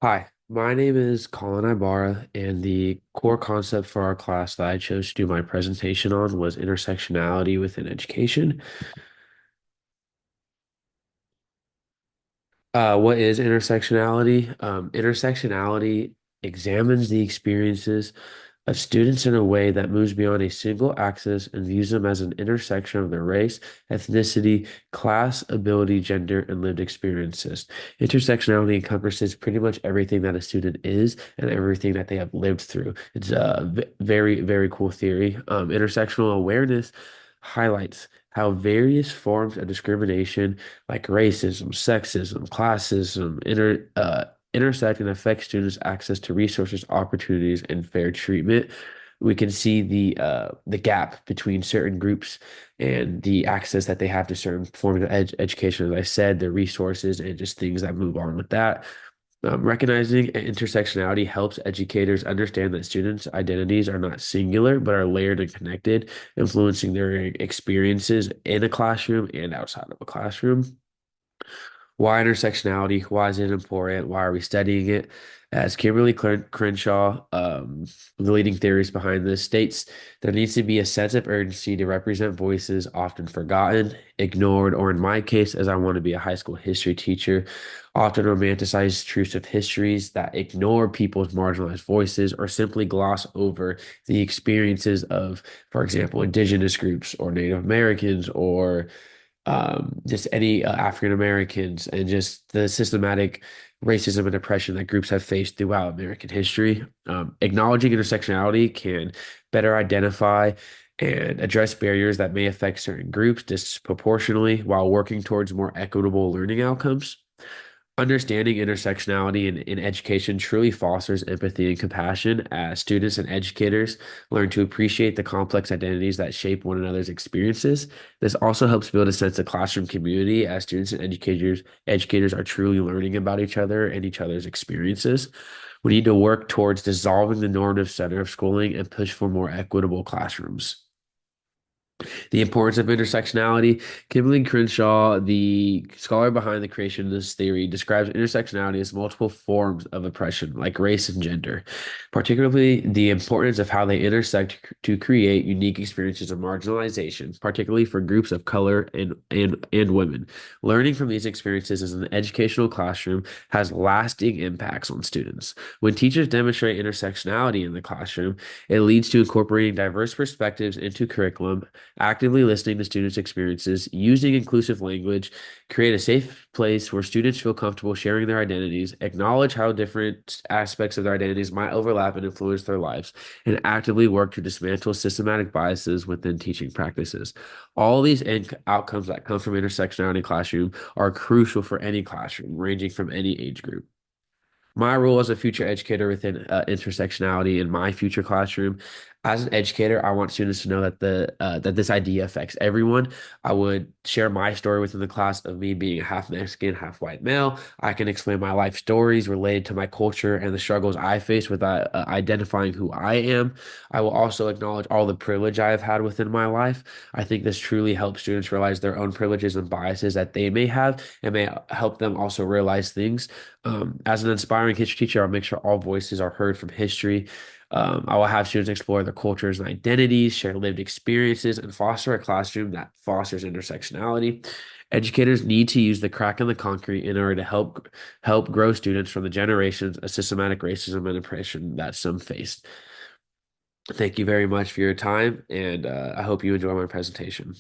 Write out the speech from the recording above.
Hi, my name is Colin Ibarra, and the core concept for our class that I chose to do my presentation on was intersectionality within education. What is intersectionality? Intersectionality examines the experiences of students in a way that moves beyond a single axis and views them as an intersection of their race, ethnicity, class, ability, gender, and lived experiences. Intersectionality encompasses pretty much everything that a student is and everything that they have lived through. It's a very, very cool theory. Intersectional awareness highlights how various forms of discrimination like racism, sexism, classism, intersect and affect students' access to resources, opportunities, and fair treatment. We can see the gap between certain groups and the access that they have to certain forms of education, as I said, the resources and just things that move on with that. Recognizing intersectionality helps educators understand that students' identities are not singular, but are layered and connected, influencing their experiences in a classroom and outside of a classroom. Why intersectionality? Why is it important? Why are we studying it? As Crenshaw, the leading theorist behind this, states there needs to be a sense of urgency to represent voices often forgotten, ignored, or in my case, as I want to be a high school history teacher, often romanticize truths of histories that ignore people's marginalized voices or simply gloss over the experiences of, for example, indigenous groups or Native Americans or just any African Americans and just the systematic racism and oppression that groups have faced throughout American history. Acknowledging intersectionality can better identify and address barriers that may affect certain groups disproportionately while working towards more equitable learning outcomes. Understanding intersectionality in education truly fosters empathy and compassion as students and educators learn to appreciate the complex identities that shape one another's experiences. This also helps build a sense of classroom community as students and educators are truly learning about each other and each other's experiences. We need to work towards dissolving the normative center of schooling and push for more equitable classrooms. The importance of intersectionality. Kimberly Crenshaw, the scholar behind the creation of this theory, describes intersectionality as multiple forms of oppression, like race and gender, particularly the importance of how they intersect to create unique experiences of marginalization, particularly for groups of color and women. Learning from these experiences as an educational classroom has lasting impacts on students. When teachers demonstrate intersectionality in the classroom, it leads to incorporating diverse perspectives into curriculum, actively listening to students' experiences, using inclusive language, create a safe place where students feel comfortable sharing their identities, acknowledge how different aspects of their identities might overlap and influence their lives, and actively work to dismantle systematic biases within teaching practices. All these outcomes that come from intersectionality classroom are crucial for any classroom, ranging from any age group. My role as a future educator within intersectionality in my future classroom, as an educator, I want students to know that that this idea affects everyone. I would share my story within the class of me being a half Mexican, half white male. I can explain my life stories related to my culture and the struggles I face with identifying who I am. I will also acknowledge all the privilege I have had within my life. I think this truly helps students realize their own privileges and biases that they may have and may help them also realize things as an inspiring history teacher, I'll make sure all voices are heard from history. I will have students explore their cultures and identities, share lived experiences, and foster a classroom that fosters intersectionality. Educators need to use the crack in the concrete in order to help grow students from the generations of systematic racism and oppression that some faced. Thank you very much for your time, and I hope you enjoy my presentation.